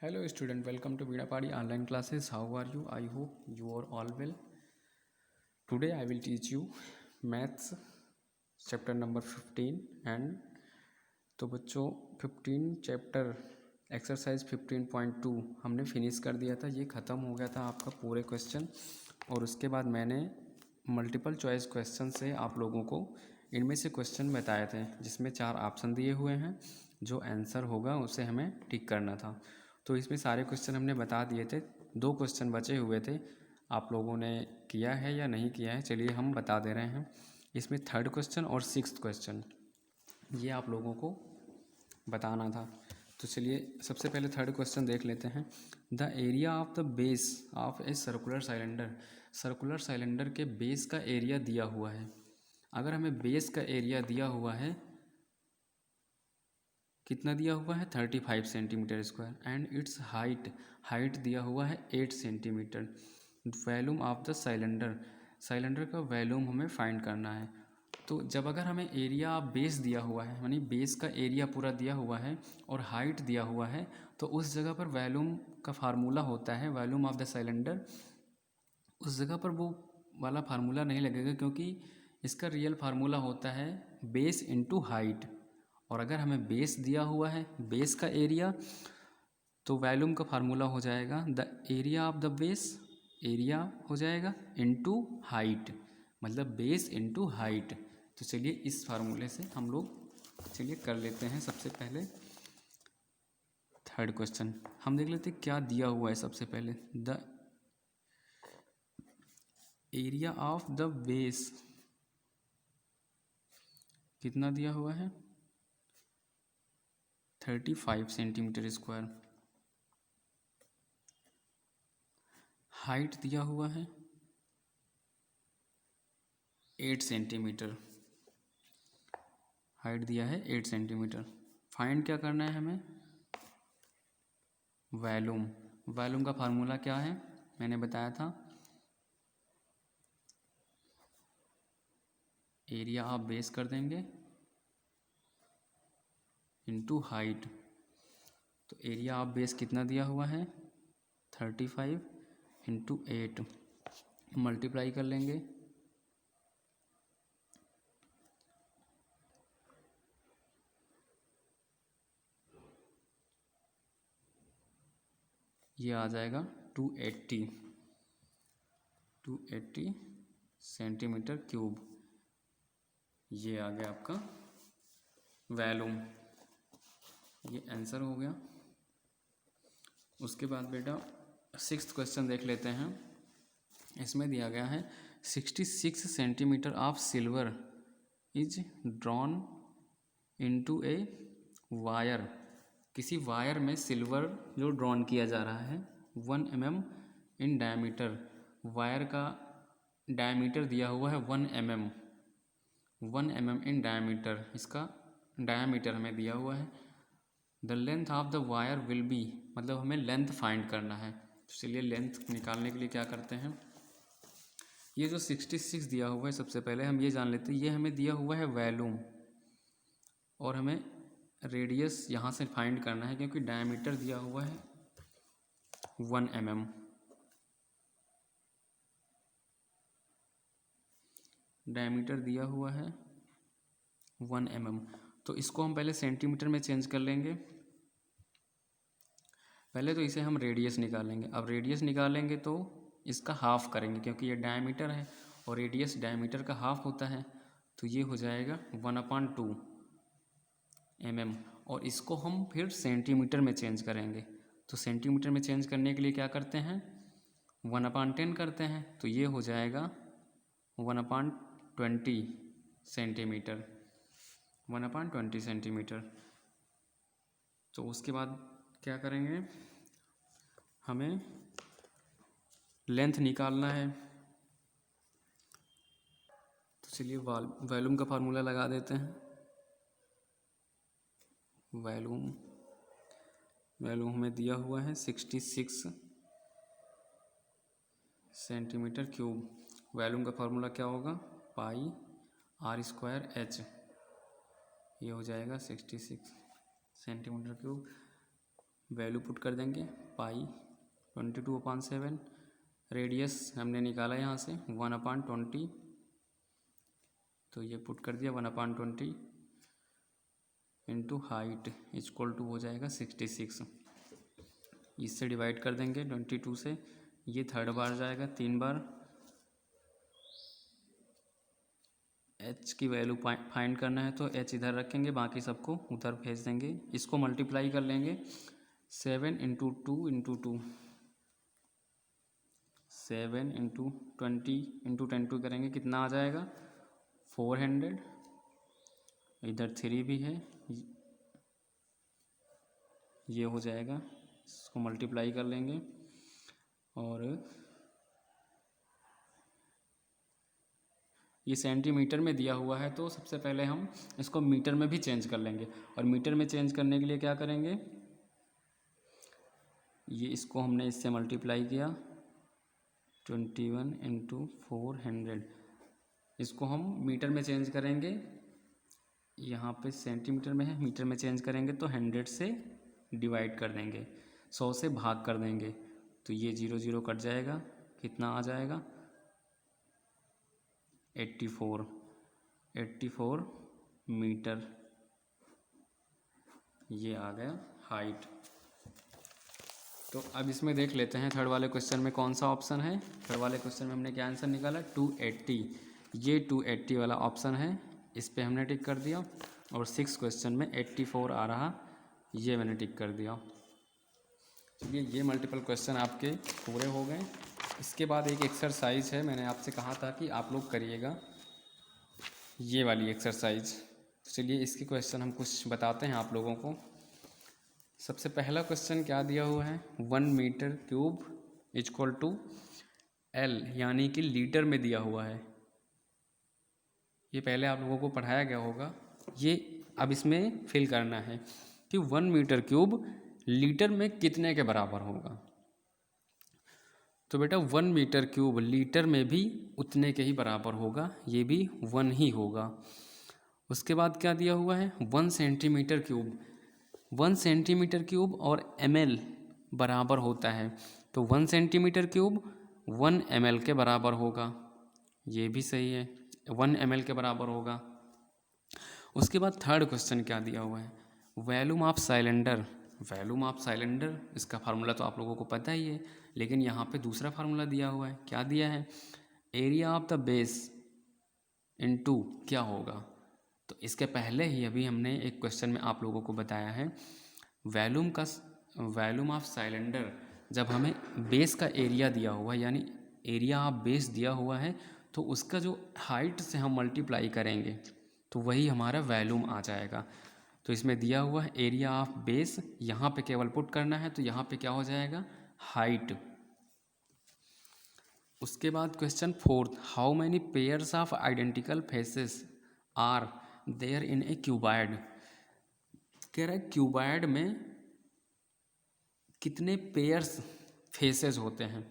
Hello student, welcome to Vidapadi online classes. How are you? I hope you are all well. Today I will teach you maths chapter number 15 and तो बच्चों 15 chapter exercise 15.2 हमने finish कर दिया था। ये ख़त्म हो गया था आपका पूरे क्वेश्चन और उसके बाद मैंने मल्टीपल चॉइस क्वेश्चन से आप लोगों को इनमें से क्वेश्चन बताए थे जिसमें 4 ऑप्शन दिए हुए हैं। जो आंसर होगा उसे हमें टिक करना था। तो इसमें सारे क्वेश्चन हमने बता दिए थे। 2 क्वेश्चन बचे हुए थे, आप लोगों ने किया है या नहीं किया है चलिए हम बता दे रहे हैं। इसमें 3rd क्वेश्चन और 6th क्वेश्चन ये आप लोगों को बताना था। तो चलिए सबसे पहले 3rd क्वेश्चन देख लेते हैं। The area of the base of a circular cylinder. Circular cylinder के बेस का एरिया दिया हुआ है। अगर हमें बेस का एरिया दिया हुआ है, कितना दिया हुआ है 35 centimetre square and it's height दिया हुआ है 8 centimetre. Volume of the cylinder, cylinder का वॉल्यूम हमें फाइंड करना है। तो जब अगर हमें एरिया ऑफ बेस दिया हुआ है यानी बेस का एरिया पूरा दिया हुआ है और हाइट दिया हुआ है, तो उस जगह पर वॉल्यूम का फार्मूला होता है वॉल्यूम ऑफ द सिलेंडर। उस जगह पर वो वाला फार्मूला नहीं लगेगा क्योंकि इसका रियल फार्मूला होता है बेस इंटू हाइट। और अगर हमें बेस दिया हुआ है बेस का एरिया, तो वॉल्यूम का फार्मूला हो जाएगा the area of the base, area हो जाएगा इनटू हाइट, मतलब बेस इनटू हाइट। तो चलिए इस फार्मूले से हम लोग चलिए कर लेते हैं। सबसे पहले 3rd क्वेश्चन हम देख लेते हैं क्या दिया हुआ है। सबसे पहले the area of the base कितना दिया हुआ है 35 सेंटीमीटर स्क्वायर। हाइट दिया हुआ है 8 सेंटीमीटर, हाइट दिया है 8 सेंटीमीटर। फाइंड क्या करना है हमें वॉल्यूम। वॉल्यूम का फार्मूला क्या है मैंने बताया था एरिया ऑफ बेस कर देंगे इनटू हाइट। तो एरिया ऑफ बेस कितना दिया हुआ है 35 इंटू 8 मल्टीप्लाई कर लेंगे। ये आ जाएगा 280 सेंटीमीटर क्यूब। ये आ गया आपका वॉल्यूम, ये आंसर हो गया। उसके बाद बेटा 6th क्वेश्चन देख लेते हैं। इसमें दिया गया है 66 centimetre of silver is drawn into a wire. किसी वायर में सिल्वर जो ड्रॉन किया जा रहा है 1 mm इन डायमीटर। वायर का डायमीटर दिया हुआ है 1 mm इन डायमीटर, इसका डायमीटर हमें दिया हुआ है। The length of the wire will be, मतलब हमें लेंथ फाइंड करना है। तो चलिए लेंथ निकालने के लिए क्या करते हैं, ये जो 66 दिया हुआ है सबसे पहले हम ये जान लेते हैं, ये हमें दिया हुआ है वॉल्यूम और हमें रेडियस यहाँ से फाइंड करना है क्योंकि डायमीटर दिया हुआ है 1 mm। डायमीटर दिया हुआ है 1 mm, तो इसको हम पहले सेंटीमीटर में चेंज कर लेंगे। पहले तो इसे हम रेडियस निकालेंगे। अब रेडियस निकालेंगे तो इसका हाफ करेंगे क्योंकि ये डायमीटर है और रेडियस डायमीटर का हाफ होता है। तो ये हो जाएगा 1/2 mm और इसको हम फिर सेंटीमीटर में चेंज करेंगे। तो सेंटीमीटर में चेंज करने के लिए क्या करते हैं 1/10 करते हैं। तो ये हो जाएगा 1/20 सेंटीमीटर, 1/20 सेंटीमीटर। तो उसके बाद क्या करेंगे, हमें लेंथ निकालना है। तो चलिए वॉल्यूम का फार्मूला लगा देते हैं। वॉल्यूम हमें दिया हुआ है 66 सेंटीमीटर क्यूब। वॉल्यूम का फार्मूला क्या होगा पाई r²h। ये हो जाएगा 66 सेंटीमीटर क्यूब वैल्यू पुट कर देंगे पाई 22/7, रेडियस हमने निकाला यहाँ से 1/20, तो ये पुट कर दिया 1/20 इंटू हाइट इक्वल टू हो जाएगा 66। इससे डिवाइड कर देंगे 22 से, ये थर्ड बार जाएगा 3 बार, h की वैल्यू फाइंड करना है तो h इधर रखेंगे, बाकी सबको उधर भेज देंगे। इसको मल्टीप्लाई कर लेंगे 7 इंटू 2 इंटू 2, 7 इंटू 20 करेंगे कितना आ जाएगा 400, इधर 3 भी है, ये हो जाएगा। इसको मल्टीप्लाई कर लेंगे और ये सेंटीमीटर में दिया हुआ है, तो सबसे पहले हम इसको मीटर में भी चेंज कर लेंगे। और मीटर में चेंज करने के लिए क्या करेंगे, ये इसको हमने इससे मल्टीप्लाई किया 21 इंटू 400, इसको हम मीटर में चेंज करेंगे, यहाँ पे सेंटीमीटर में है, मीटर में चेंज करेंगे तो 100 से डिवाइड कर देंगे, 100 से भाग कर देंगे, तो ये 0 0 कट जाएगा, कितना आ जाएगा 84 मीटर, ये आ गया हाइट। तो अब इसमें देख लेते हैं थर्ड वाले क्वेश्चन में कौन सा ऑप्शन है। थर्ड वाले क्वेश्चन में हमने क्या आंसर निकाला 280, ये 280 वाला ऑप्शन है, इस पे हमने टिक कर दिया। और 6 क्वेश्चन में 84 आ रहा, ये मैंने टिक कर दिया। चलिए ये मल्टीपल क्वेश्चन आपके पूरे हो गए। इसके बाद एक एक्सरसाइज है, मैंने आपसे कहा था कि आप लोग करिएगा ये वाली एक्सरसाइज। तो चलिए इसके क्वेश्चन हम कुछ बताते हैं आप लोगों को। सबसे पहला क्वेश्चन क्या दिया हुआ है, 1 metre cube equal to L, यानी कि लीटर में दिया हुआ है। ये पहले आप लोगों को पढ़ाया गया होगा, ये अब इसमें फिल करना है कि 1 मीटर क्यूब लीटर में कितने के बराबर होगा। तो बेटा 1 मीटर क्यूब लीटर में भी उतने के ही बराबर होगा, ये भी 1 ही होगा। उसके बाद क्या दिया हुआ है 1 सेंटीमीटर क्यूब, 1 सेंटीमीटर क्यूब और ml बराबर होता है, तो 1 सेंटीमीटर क्यूब 1 ml के बराबर होगा, ये भी सही है, 1 ml के बराबर होगा। उसके बाद थर्ड क्वेश्चन क्या दिया हुआ है, volume of cylinder. Volume of cylinder इसका फार्मूला तो आप लोगों को पता ही है, लेकिन यहाँ पे दूसरा फार्मूला दिया हुआ है। क्या दिया है, area of the base into क्या होगा। तो इसके पहले ही अभी हमने एक क्वेश्चन में आप लोगों को बताया है, वॉल्यूम ऑफ सिलेंडर जब हमें बेस का एरिया दिया हुआ है, यानी एरिया ऑफ बेस दिया हुआ है, तो उसका जो हाइट से हम मल्टीप्लाई करेंगे तो वही हमारा वॉल्यूम आ जाएगा। तो इसमें दिया हुआ है एरिया ऑफ बेस, यहाँ पे केवल पुट करना है, तो यहाँ पे क्या हो जाएगा हाइट। उसके बाद question fourth, how many pairs of identical faces are there in a cuboid. कह रहा है क्यूबॉइड में कितने पेयर्स फेसेस होते हैं।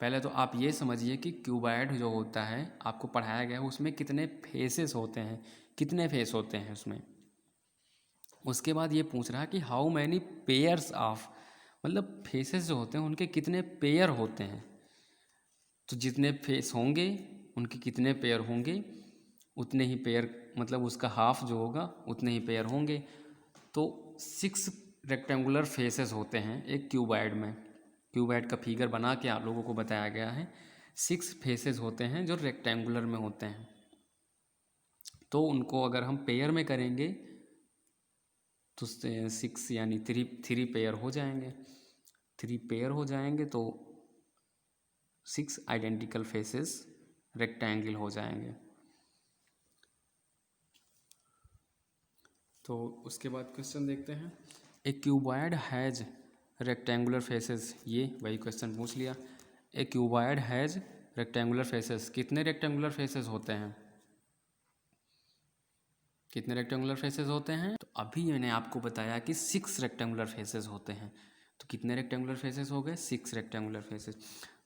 पहले तो आप ये समझिए कि क्यूबॉइड जो होता है आपको पढ़ाया गया है, उसमें कितने फेसेस होते हैं, कितने फेस होते हैं उसमें। उसके बाद ये पूछ रहा है कि हाउ मैनी पेयर्स ऑफ, मतलब फेसेस जो होते हैं उनके कितने पेयर होते हैं। तो जितने फेस होंगे उनके कितने पेयर होंगे, उतने ही पेयर, मतलब उसका हाफ जो होगा उतने ही पेयर होंगे। तो 6 रेक्टेंगुलर फेसेस होते हैं एक क्यूबॉइड में। क्यूबॉइड का फिगर बना के आप लोगों को बताया गया है, 6 फेसेस होते हैं जो रेक्टेंगुलर में होते हैं। तो उनको अगर हम पेयर में करेंगे तो 6 यानी 3 पेयर हो जाएंगे, 3 पेयर हो जाएंगे, तो 6 आइडेंटिकल फेसेस रेक्टेंगल हो जाएंगे। तो उसके बाद क्वेश्चन देखते हैं, ए क्यूबॉइड हैज रेक्टेंगुलर फेसेस, ये वही क्वेश्चन पूछ लिया। ए क्यूबॉइड हैज रेक्टेंगुलर फेसेस, कितने रेक्टेंगुलर फेसेस होते हैं, कितने रेक्टेंगुलर फेसेस होते हैं। तो अभी मैंने आपको बताया कि 6 रेक्टेंगुलर फेसेस होते हैं। तो कितने रेक्टेंगुलर फेसेस हो गए, 6 rectangular faces.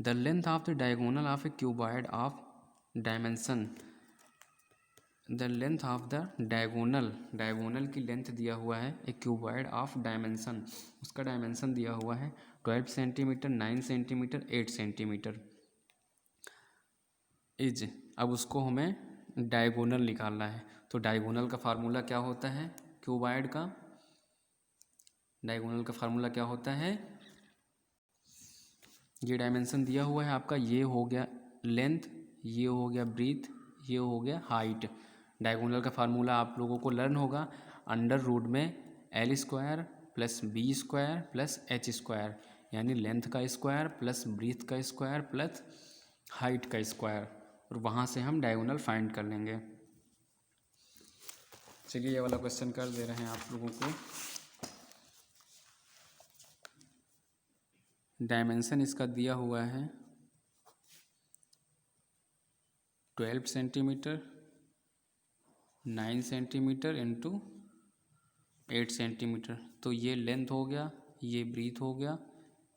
The length of the diagonal of a cuboid of dimension, the length of the diagonal, diagonal की लेंथ दिया हुआ है ए क्यूबॉइड ऑफ डायमेंशन, उसका डायमेंशन दिया हुआ है 12 सेंटीमीटर, 9 सेंटीमीटर, 8 सेंटीमीटर इज। अब उसको हमें डायगोनल निकालना है, तो डायगोनल का फार्मूला क्या होता है, क्यूबॉइड का डायगोनल का फार्मूला क्या होता है, ये डायमेंशन दिया हुआ है आपका, ये हो गया लेंथ, ये हो गया ब्रीथ, ये हो गया हाइट। डायगोनल का फार्मूला आप लोगों को लर्न होगा, अंडर रूट में L square plus B square plus H square, यानी लेंथ का स्क्वायर प्लस ब्रीथ का स्क्वायर प्लस हाइट का स्क्वायर, और वहाँ से हम डायगोनल फाइंड कर लेंगे। चलिए ये वाला क्वेश्चन कर दे रहे हैं आप लोगों को। डायमेंशन इसका दिया हुआ है 12 सेंटीमीटर, 9 सेंटीमीटर इंटू 8 सेंटीमीटर, तो ये लेंथ हो गया, ये ब्रीथ हो गया,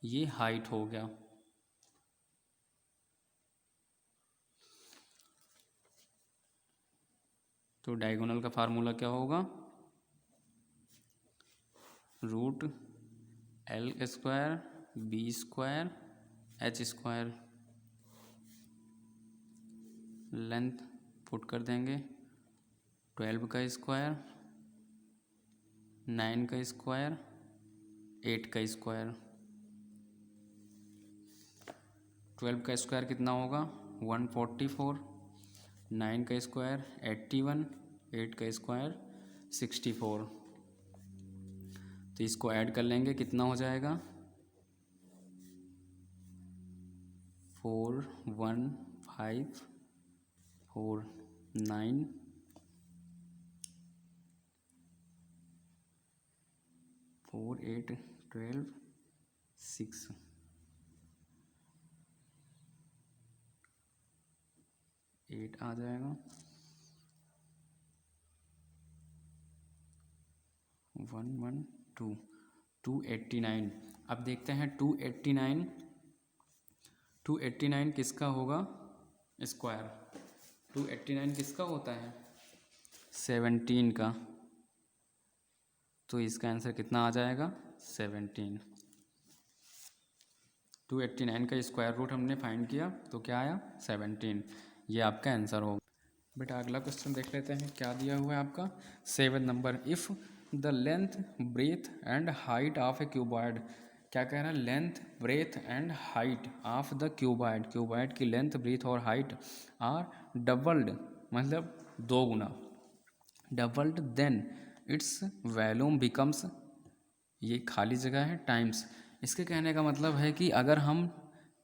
ये हाइट हो गया। तो डायगोनल का फार्मूला क्या होगा, root L square B square H square, length put कर देंगे 12 का स्क्वायर, 9 का स्क्वायर, 8 का स्क्वायर। 12 का स्क्वायर कितना होगा 144, 9 का स्क्वायर 81, 8 का स्क्वायर 64। तो इसको ऐड कर लेंगे, कितना हो जाएगा 4 1 5 4 9 4 8 12 6 8 आ जाएगा 1 1 2 289। अब देखते हैं 289 किसका होगा स्क्वायर, 289 किसका होता है 17 का, तो इसका आंसर कितना आ जाएगा 17। 289 का स्क्वायर रूट हमने फाइंड किया तो क्या आया 17, ये आपका आंसर होगा। बेटा अगला क्वेश्चन देख लेते हैं, क्या दिया हुआ है आपका 7 number, if the length breadth and height of a cuboid, क्या कह रहा है, length breadth and height of the cuboid, cuboid की लेंथ ब्रेथ और हाइट आर डबल्ड, मतलब 2 गुना, doubled then its volume becomes, ये खाली जगह है टाइम्स। इसके कहने का मतलब है कि अगर हम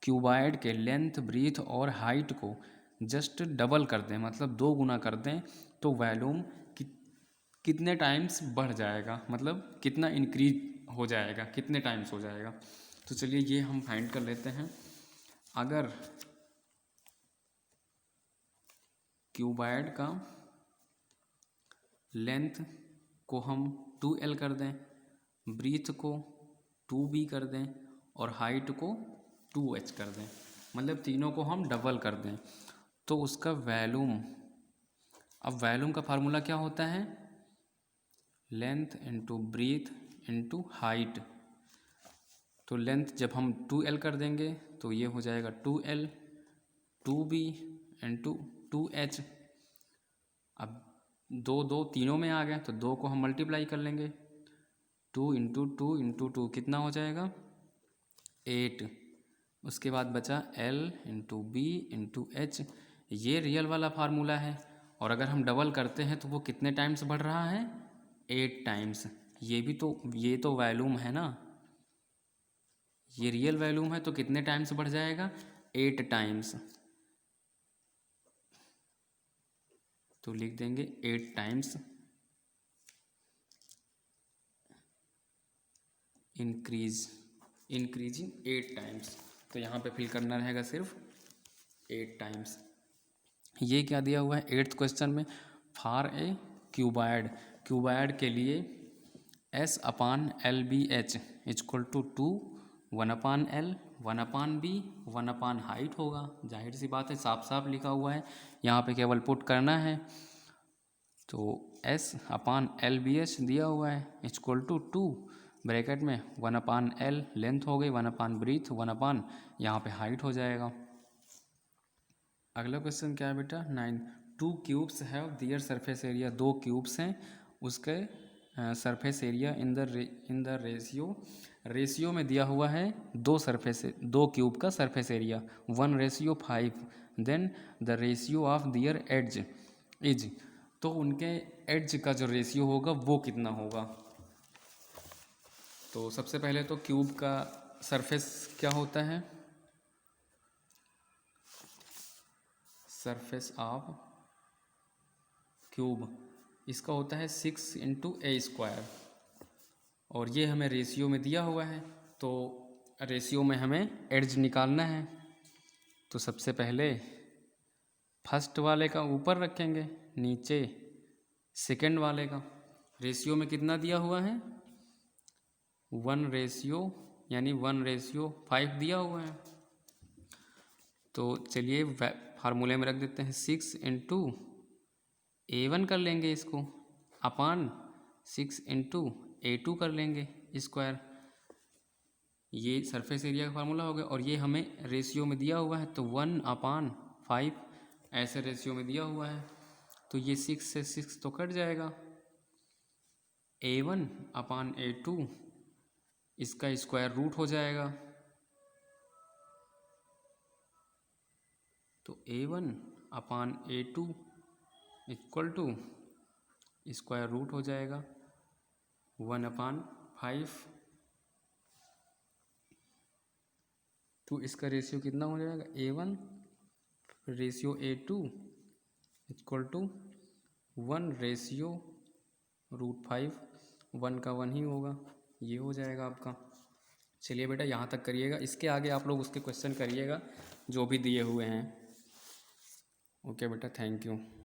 क्यूबॉइड के लेंथ ब्रीथ और हाइट को जस्ट डबल कर दें, मतलब 2 गुना कर दें, तो वॉल्यूम कितने टाइम्स बढ़ जाएगा, मतलब कितना इंक्रीज हो जाएगा, कितने टाइम्स हो जाएगा। तो चलिए ये हम फाइंड कर लेते हैं। अगर क्यूबॉइड का लेंथ को हम 2L कर दें, ब्रीथ को 2B कर दें और हाइट को 2H कर दें, मतलब तीनों को हम डबल कर दें, तो उसका वॉल्यूम, अब वॉल्यूम का फार्मूला क्या होता है, length into breadth into height. तो लेंथ जब हम 2L कर देंगे तो ये हो जाएगा 2L, 2B इंटू 2H। अब 2 तीनों में आ गए तो 2 को हम मल्टीप्लाई कर लेंगे, 2 इंटू 2 इंटू 2 कितना हो जाएगा 8। उसके बाद बचा L into B into H, ये रियल वाला फार्मूला है, और अगर हम डबल करते हैं तो वो कितने टाइम्स बढ़ रहा है 8 टाइम्स। ये तो वॉल्यूम है ना, ये रियल वॉल्यूम है, तो कितने टाइम्स बढ़ जाएगा 8 टाइम्स। तो लिख देंगे 8 टाइम्स इंक्रीजिंग 8 टाइम्स। तो यहाँ पे फिल करना रहेगा सिर्फ 8 टाइम्स। ये क्या दिया हुआ है 8th क्वेश्चन में, फॉर ए क्यूबॉइड के लिए S/LBH equal to 1/L 1/B 1/ height होगा। जाहिर सी बात है, साफ साफ लिखा हुआ है, यहाँ पे केवल पुट करना है। तो S upon L B H दिया हुआ है इक्वल टू 2 ब्रैकेट में 1 अपान एल लेंथ हो गई, 1 अपान ब्रीथ, 1 अपान यहाँ पे हाइट हो जाएगा। अगला क्वेश्चन क्या है बेटा 9, 2 cubes have their surface area, 2 cubes हैं उसके surface area in the ratio में दिया हुआ है 2 क्यूब का surface area 1:5, then the ratio of their edge is, तो उनके एड्ज का जो रेशियो होगा वो कितना होगा। तो सबसे पहले तो क्यूब का सरफेस क्या होता है, सरफेस ऑफ क्यूब इसका होता है 6 × a², और ये हमें रेशियो में दिया हुआ है, तो रेशियो में हमें एड्ज निकालना है। तो सबसे पहले फर्स्ट वाले का ऊपर रखेंगे, नीचे सेकंड वाले का। रेशियो में कितना दिया हुआ है 1 यानी 1:5 दिया हुआ है। तो चलिए फार्मूले में रख देते हैं 6 × a1 कर लेंगे इसको, अपान 6 × a2 कर लेंगे स्क्वायर। ये सरफेस एरिया का फार्मूला हो गया, और ये हमें रेशियो में दिया हुआ है, तो 1/5 ऐसे रेशियो में दिया हुआ है। तो ये 6 से 6 तो कट जाएगा, a1 अपान a2 इसका स्क्वायर रूट हो जाएगा, तो a1 upon a2 equal to square root हो जाएगा 1/5। तो इसका रेशियो कितना हो जाएगा a1 ratio a2 equal to 1/√5, 1 का 1 ही होगा, ये हो जाएगा आपका। चलिए बेटा यहाँ तक करिएगा, इसके आगे आप लोग उसके क्वेश्चन करिएगा जो भी दिए हुए हैं। ओके बेटा, थैंक यू।